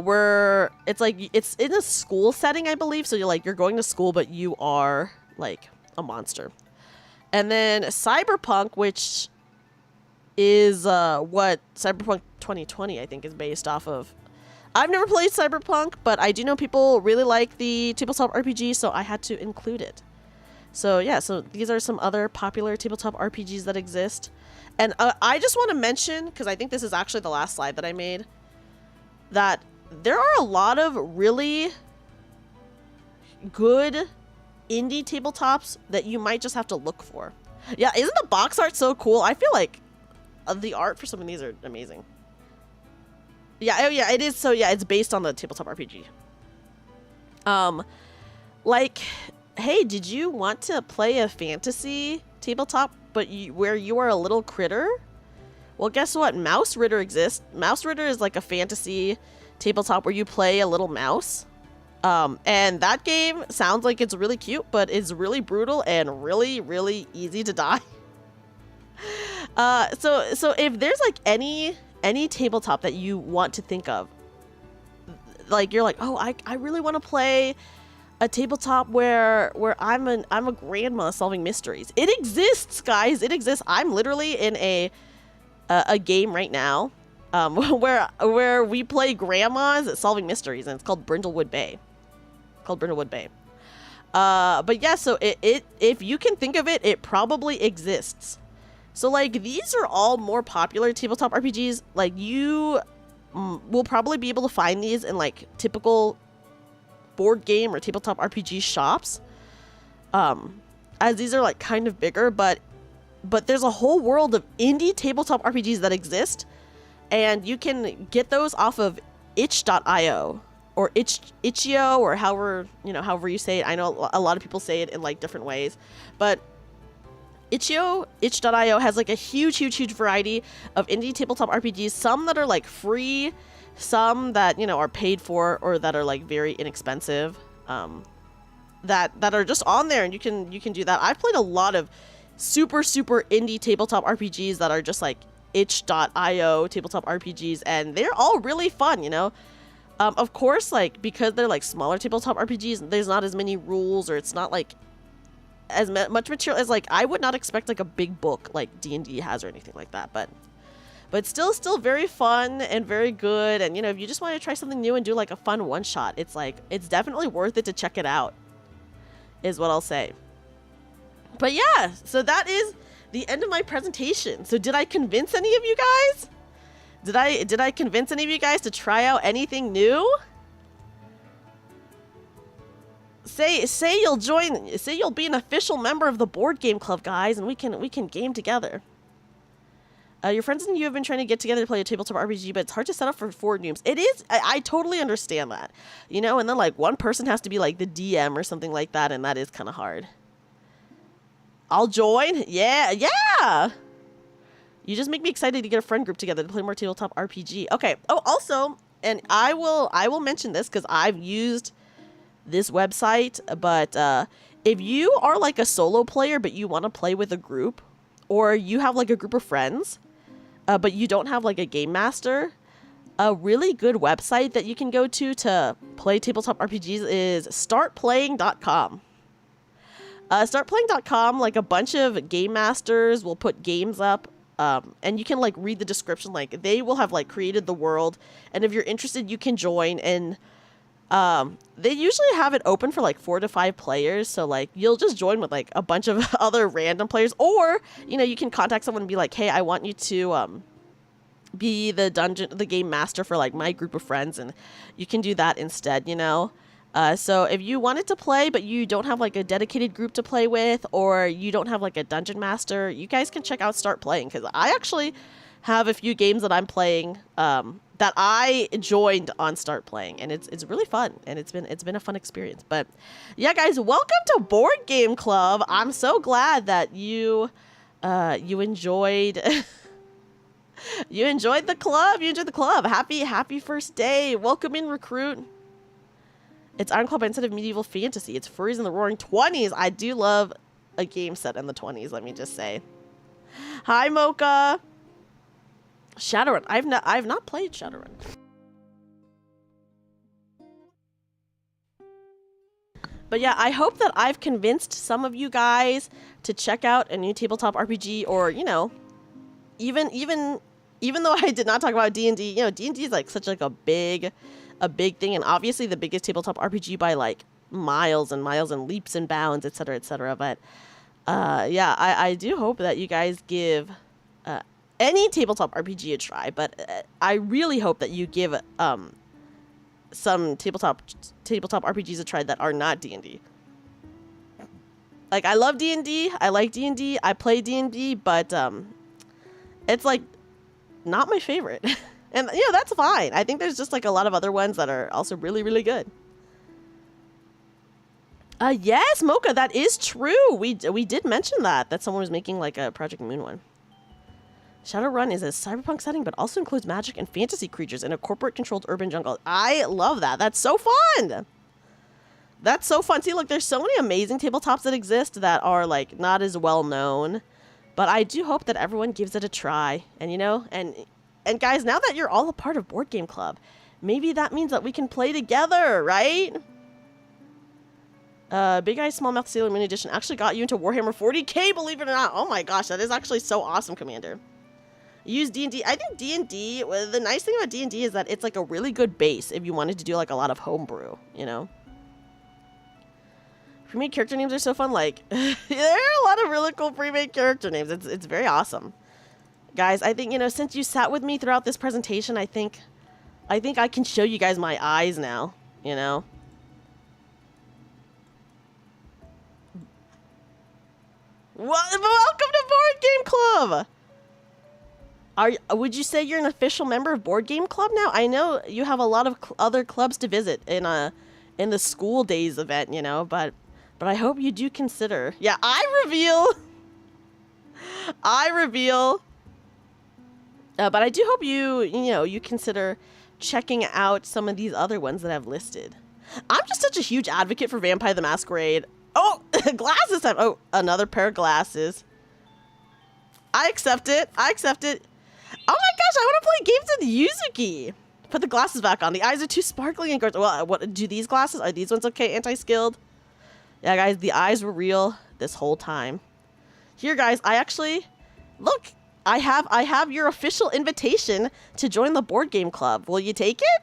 where it's like it's in a school setting, I believe. So you're going to school, but you are like a monster. And then Cyberpunk, which is what Cyberpunk 2020 I think is based off of. I've never played Cyberpunk, but I do know people really like the tabletop RPG, so I had to include it. So yeah, so these are some other popular tabletop RPGs that exist. And I just want to mention, because I think this is actually the last slide that I made, that there are a lot of really good indie tabletops that you might just have to look for. Yeah, isn't the box art so cool? I feel like the art for some of these are amazing. Yeah, oh yeah, it is. So yeah, it's based on the tabletop RPG. Like, hey, did you want to play a fantasy tabletop, but where you are a little critter? Well, guess what? Mouse Ritter exists. Mouse Ritter is like a fantasy tabletop where you play a little mouse. And that game sounds like it's really cute, but it's really brutal and really, really easy to die. So if there's like any tabletop that you want to think of, like you're like, oh, I really want to play a tabletop where I'm a grandma solving mysteries. It exists, guys. It exists. I'm literally in a game right now, where we play grandmas solving mysteries, and it's called Brindlewood Bay. But yeah, so it if you can think of it, it probably exists. So like these are all more popular tabletop RPGs. Like you will probably be able to find these in like typical board game or tabletop RPG shops, as these are like kind of bigger, but there's a whole world of indie tabletop RPGs that exist, and you can get those off of itch.io or itch.io or however you say it. I know a lot of people say it in like different ways, but itch.io has like a huge variety of indie tabletop RPGs, some that are like free, some that are paid for or that are like very inexpensive, that are just on there, and you can do that. I've played a lot of super indie tabletop RPGs that are just like itch.io tabletop RPGs, and they're all really fun, of course, like because they're like smaller tabletop RPGs, there's not as many rules, or it's not like as much material as like I would not expect like a big book like D&D has or anything like that, but still very fun and very good. And if you just want to try something new and do like a fun one shot, it's definitely worth it to check it out, is what I'll say. But yeah, so that is the end of my presentation. So did I convince any of you guys? Did I convince any of you guys to try out anything new? Say you'll join. Say you'll be an official member of the board game club, guys, and we can game together. Your friends and you have been trying to get together to play a tabletop RPG, but it's hard to set up for 4 noobs. It is. I totally understand that, and then like one person has to be like the DM or something like that, and that is kind of hard. I'll join. Yeah. You just make me excited to get a friend group together to play more tabletop RPG. Okay. Oh, also, and I will mention this because I've used this website, but if you are like a solo player but you want to play with a group, or you have like a group of friends, but you don't have like a game master, a really good website that you can go to play tabletop RPGs is startplaying.com. Startplaying.com, like a bunch of game masters will put games up, and you can like read the description. Like they will have like created the world, and if you're interested, you can join. And they usually have it open for like 4 to 5 players, so like you'll just join with like a bunch of other random players, or you can contact someone and be like, hey, I want you to be the game master for like my group of friends, and you can do that instead, you know. So if you wanted to play but you don't have like a dedicated group to play with, or you don't have like a dungeon master, you guys can check out Start Playing, because I actually have a few games that I'm playing that I joined on Start Playing, and it's really fun, and it's been a fun experience. But yeah, guys, welcome to Board Game Club. I'm so glad that you enjoyed you enjoyed the club. You enjoyed the club. Happy first day. Welcome in, recruit. It's Iron Club instead of medieval fantasy. It's furries in the roaring 20s. I do love a game set in the 20s, let me just say. Hi, Mocha. Shadowrun. I've not played Shadowrun. But yeah, I hope that I've convinced some of you guys to check out a new tabletop RPG, or, you know, even though I did not talk about D&D, you know, D&D is like such like a big thing, and obviously the biggest tabletop RPG by like miles and miles and leaps and bounds, etc., etc. But yeah, I do hope that you guys give any tabletop RPG a try, but I really hope that you give some tabletop RPGs a try that are not D&D. Like, I love D&D, I like D&D, I play D&D, but it's like not my favorite. And, you know, that's fine. I think there's just like a lot of other ones that are also really, really good. Yes, Mocha, that is true. We did mention that someone was making like a Project Moon one. Shadowrun is a cyberpunk setting, but also includes magic and fantasy creatures in a corporate-controlled urban jungle. I love that. That's so fun. That's so fun. See, look, there's so many amazing tabletops that exist that are like not as well known, but I do hope that everyone gives it a try. And you know, and guys, now that you're all a part of Board Game Club, maybe that means that we can play together, right? Big Eye Small Mouth Sailor Moon Edition actually got you into Warhammer 40k, believe it or not. Oh my gosh, that is actually so awesome, Commander. Use D&D. I think D&D, the nice thing about D&D is that it's like a really good base if you wanted to do like a lot of homebrew, you know? Pre-made character names are so fun. Like, there are a lot of really cool pre-made character names. It's very awesome. Guys, I think, you know, since you sat with me throughout this presentation, I think I can show you guys my eyes now, you know? Welcome to Board Game Club! Would you say you're an official member of Board Game Club now? I know you have a lot of other clubs to visit in the school days event, you know, but I hope you do consider. Yeah, I reveal. But I do hope you consider checking out some of these other ones that I've listed. I'm just such a huge advocate for Vampire the Masquerade. Oh, glasses time. Oh, another pair of glasses. I accept it. Oh my gosh, I want to play games with Yuzuki. Put the glasses back on. The eyes are too sparkly and gorgeous. Well, what do these glasses? Are these ones okay? Anti-skilled? Yeah, guys, the eyes were real this whole time. Here, guys, look. I have your official invitation to join the Board Game Club. Will you take it?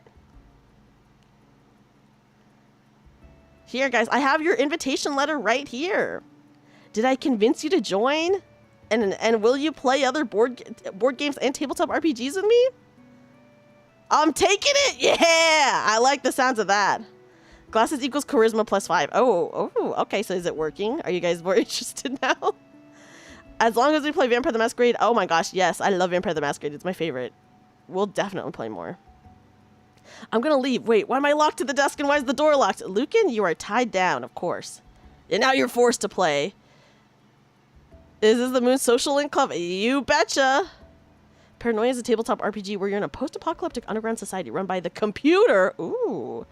Here, guys, I have your invitation letter right here. Did I convince you to join? And will you play other board games and tabletop RPGs with me? I'm taking it! Yeah! I like the sounds of that. Glasses equals charisma plus 5. Oh, okay, so is it working? Are you guys more interested now? As long as we play Vampire the Masquerade, oh my gosh, yes, I love Vampire the Masquerade. It's my favorite. We'll definitely play more. I'm gonna leave. Wait, why am I locked to the desk and why is the door locked? Lucan, you are tied down, of course. And now you're forced to play. Is this the Moon Social Link Club? You betcha. Paranoia is a tabletop RPG where you're in a post-apocalyptic underground society run by the computer. Ooh.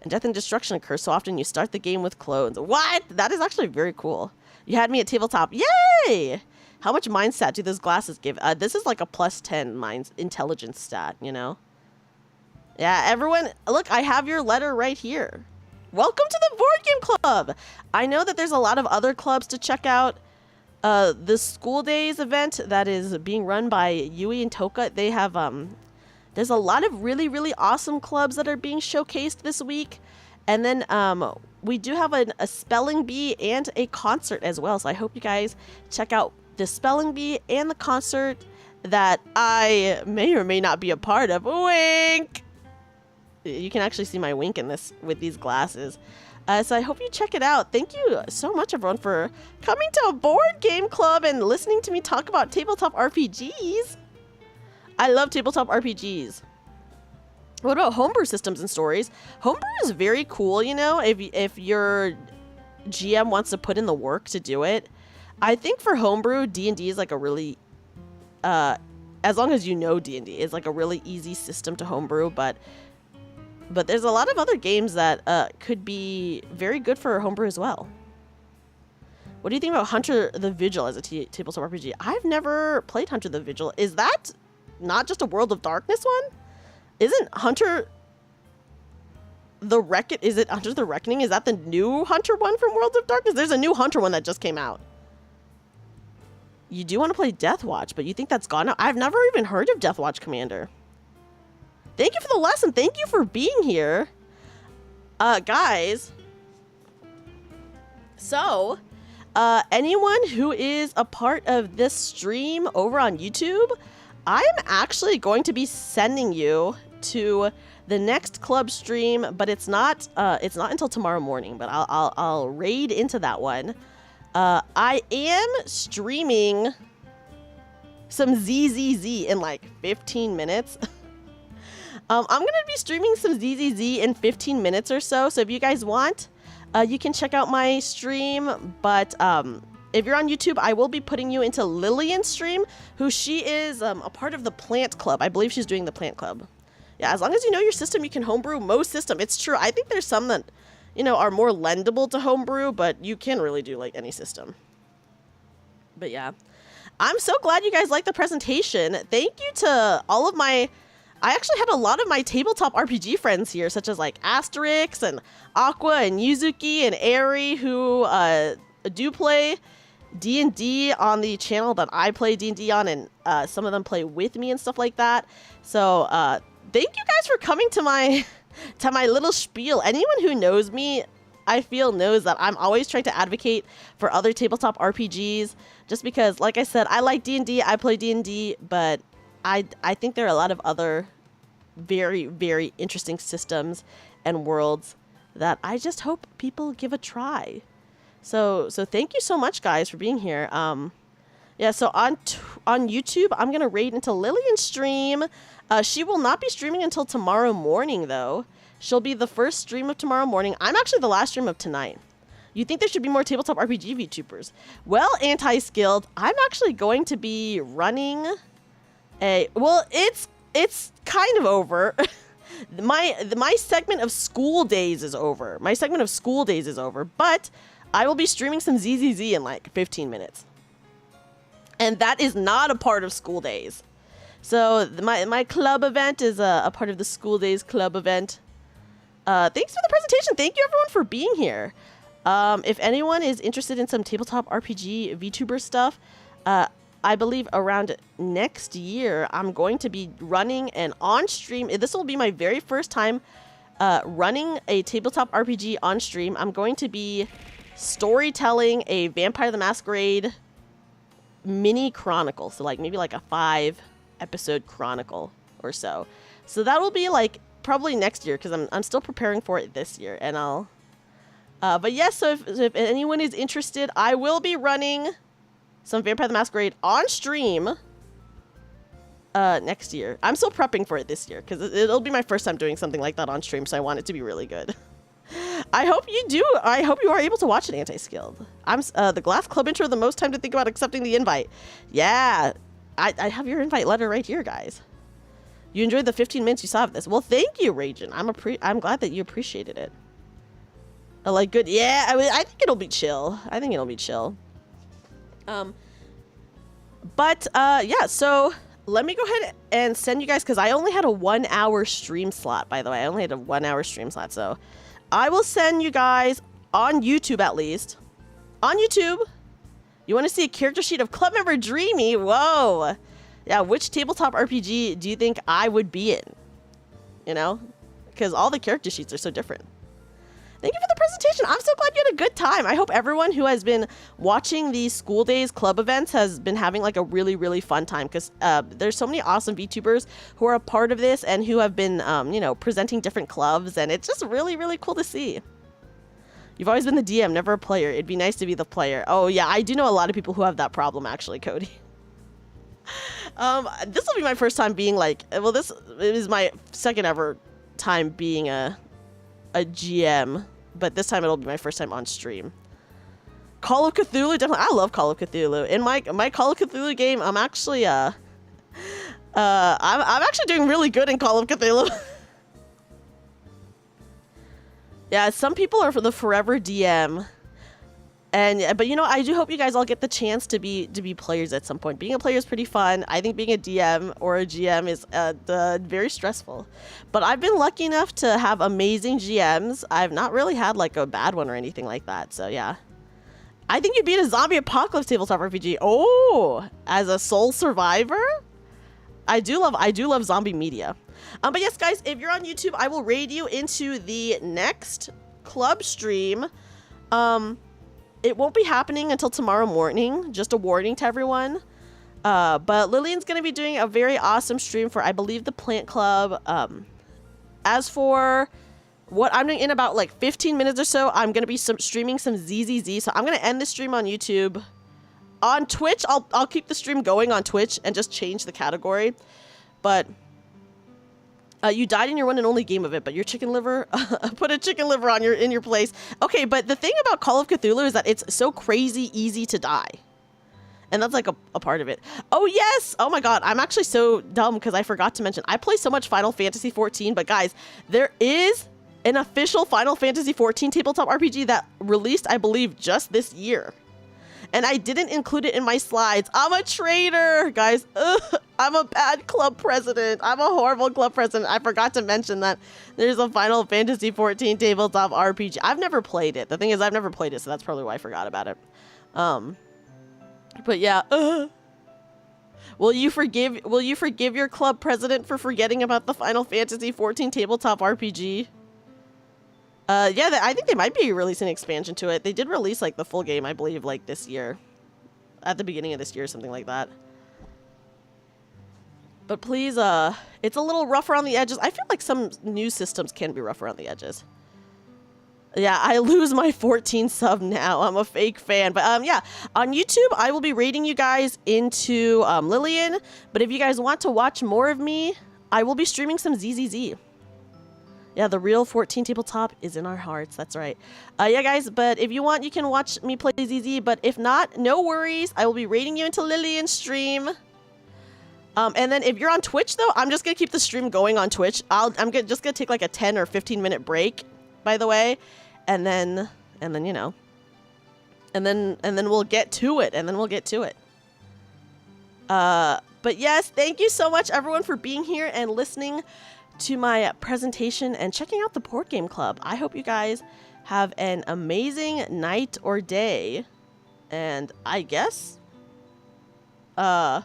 And death and destruction occurs so often you start the game with clones. What? That is actually very cool. You had me at tabletop. Yay! How much mind stat do those glasses give? This is like a plus 10 mind intelligence stat, you know? Yeah, everyone, look, I have your letter right here. Welcome to the Board Game Club! I know that there's a lot of other clubs to check out. The school days event that is being run by Yui and Toka, they have, there's a lot of really, really awesome clubs that are being showcased this week. And then we do have a spelling bee and a concert as well. So I hope you guys check out the spelling bee and the concert that I may or may not be a part of. Wink! You can actually see my wink in this with these glasses. So I hope you check it out. Thank you so much, everyone, for coming to a board game club and listening to me talk about tabletop RPGs. I love tabletop RPGs. What about homebrew systems and stories? Homebrew is very cool, you know, if your GM wants to put in the work to do it. I think for homebrew, D&D is like a really, as long as you know D&D, it's like a really easy system to homebrew, but there's a lot of other games that could be very good for homebrew as well. What do you think about Hunter the Vigil as a tabletop RPG? I've never played Hunter the Vigil. Is that not just a World of Darkness one? Isn't Hunter the Is it Hunter the Reckoning? Is that the new Hunter one from World of Darkness? There's a new Hunter one that just came out. You do want to play Deathwatch, but you think that's gone now? I've never even heard of Deathwatch Commander. Thank you for the lesson. Thank you for being here. Guys. So, anyone who is a part of this stream over on YouTube, I'm actually going to be sending you to the next club stream, but it's not until tomorrow morning, but I'll raid into that one. I am streaming some ZZZ in like 15 minutes. I'm going to be streaming some ZZZ in 15 minutes or so. So if you guys want, you can check out my stream. But if you're on YouTube, I will be putting you into Lillian's stream, who she is a part of the Plant Club. I believe she's doing the Plant Club. Yeah, as long as you know your system, you can homebrew most system. It's true. I think there's some that, you know, are more lendable to homebrew, but you can really do like any system. But yeah, I'm so glad you guys liked the presentation. Thank you to all of my... I actually had a lot of my tabletop RPG friends here, such as like Asterix and Aqua and Yuzuki and Ari, who do play D&D on the channel that I play D&D on, and some of them play with me and stuff like that. So thank you guys for coming to my little spiel. Anyone who knows me, I feel, knows that I'm always trying to advocate for other tabletop RPGs, just because, like I said, I like D&D, I play D&D, but I think there are a lot of other very, very interesting systems and worlds that I just hope people give a try. So thank you so much, guys, for being here. Yeah, so on YouTube, I'm going to raid into Lillian's stream. She will not be streaming until tomorrow morning, though. She'll be the first stream of tomorrow morning. I'm actually the last stream of tonight. You think there should be more tabletop RPG VTubers? Well, Anti-Skilled, I'm actually going to be running... well, it's kind of over. my segment of school days is over. But I will be streaming some ZZZ in like 15 minutes. And that is not a part of school days. So my club event is a part of the school days club event. Thanks for the presentation. Thank you, everyone, for being here. If anyone is interested in some tabletop RPG VTuber stuff, I believe around next year, I'm going to be running an on-stream. This will be my very first time running a tabletop RPG on-stream. I'm going to be storytelling a Vampire the Masquerade mini chronicle. So like maybe like a 5-episode chronicle or so. So that will be like probably next year, because I'm still preparing for it this year. And I'll... but yes, so if anyone is interested, I will be running... some Vampire the Masquerade on stream next year. I'm still prepping for it this year because it'll be my first time doing something like that on stream, so I want it to be really good. I hope you do. I hope you are able to watch it, Anti-Skilled. I'm the Glass Club intro, the most time to think about accepting the invite. Yeah, I have your invite letter right here, guys. You enjoyed the 15 minutes you saw of this. Well, thank you, Ragin. I'm glad that you appreciated it. Like, good. Yeah, I think it'll be chill. Yeah, so let me go ahead and send you guys, because I only had a 1-hour stream slot, by the way. I only had a 1-hour stream slot, so I will send you guys on YouTube, at least. On YouTube, you want to see a character sheet of club member Dreamy? Whoa. Yeah, which tabletop RPG do you think I would be in? You know? Because all the character sheets are so different. Thank you for the presentation. I'm so glad you had a good time. I hope everyone who has been watching these School Days Club events has been having like a really, really fun time, because there's so many awesome VTubers who are a part of this and who have been, you know, presenting different clubs, and it's just really, really cool to see. You've always been the DM, never a player. It'd be nice to be the player. Oh yeah, I do know a lot of people who have that problem actually, Cody. This will be my first time being like, well, this is my second ever time being a GM, but this time it'll be my first time on stream. Call of Cthulhu, definitely. I love Call of Cthulhu. In my Call of Cthulhu game, I'm actually I'm actually doing really good in Call of Cthulhu. Yeah, some people are for the forever DM. But you know, I do hope you guys all get the chance to be players at some point. Being a player is pretty fun. I think being a DM or a GM is very stressful. But I've been lucky enough to have amazing GMs. I've not really had like a bad one or anything like that. So yeah. I think you'd be in a zombie apocalypse tabletop RPG. Oh, as a sole survivor? I do love zombie media. But yes, guys, if you're on YouTube, I will raid you into the next club stream. It won't be happening until tomorrow morning. Just a warning to everyone. But Lillian's going to be doing a very awesome stream for, I believe, the Plant Club. As for what I'm doing in about like 15 minutes or so, I'm going to be streaming some ZZZ. So I'm going to end the stream on YouTube. On Twitch, I'll keep the stream going on Twitch and just change the category. But you died in your one and only game of it, but your chicken liver, put a chicken liver on in your place. Okay, but the thing about Call of Cthulhu is that it's so crazy easy to die. And that's like a part of it. Oh yes! Oh my god, I'm actually so dumb because I forgot to mention, I play so much Final Fantasy XIV, but guys, there is an official Final Fantasy XIV tabletop RPG that released, I believe, just this year. And I didn't include it in my slides. I'm a traitor, guys. Ugh, I'm a bad club president. I'm a horrible club president. I forgot to mention that there's a Final Fantasy XIV tabletop RPG. I've never played it. The thing is, I've never played it, so that's probably why I forgot about it. But yeah. Will you forgive your club president for forgetting about the Final Fantasy XIV tabletop RPG? Yeah, I think they might be releasing an expansion to it. They did release like the full game, I believe, like this year. At the beginning of this year, something like that. But please, it's a little rough around the edges. I feel like some new systems can be rough around the edges. Yeah, I lose my 14 sub now. I'm a fake fan. But yeah, on YouTube, I will be raiding you guys into Lillian. But if you guys want to watch more of me, I will be streaming some ZZZ. Yeah, the real 14 tabletop is in our hearts. That's right. Yeah, guys, but if you want, you can watch me play ZZ. But if not, no worries. I will be raiding you into Lillian's stream. And then if you're on Twitch, though, I'm just going to keep the stream going on Twitch. I'm just going to take like a 10 or 15-minute break, by the way. And then, you know. And then we'll get to it. But yes, thank you so much, everyone, for being here and listening to my presentation and checking out the Board Game Club. I hope you guys have an amazing night or day. And I guess, let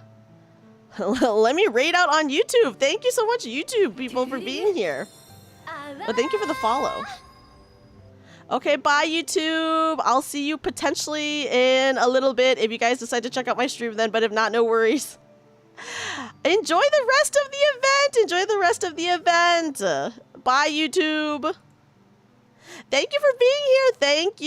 me raid out on YouTube. Thank you so much, YouTube people, for being here. But thank you for the follow. Okay, bye, YouTube. I'll see you potentially in a little bit if you guys decide to check out my stream then. But if not, no worries. Enjoy the rest of the event. Bye, YouTube. Thank you for being here. Thank you.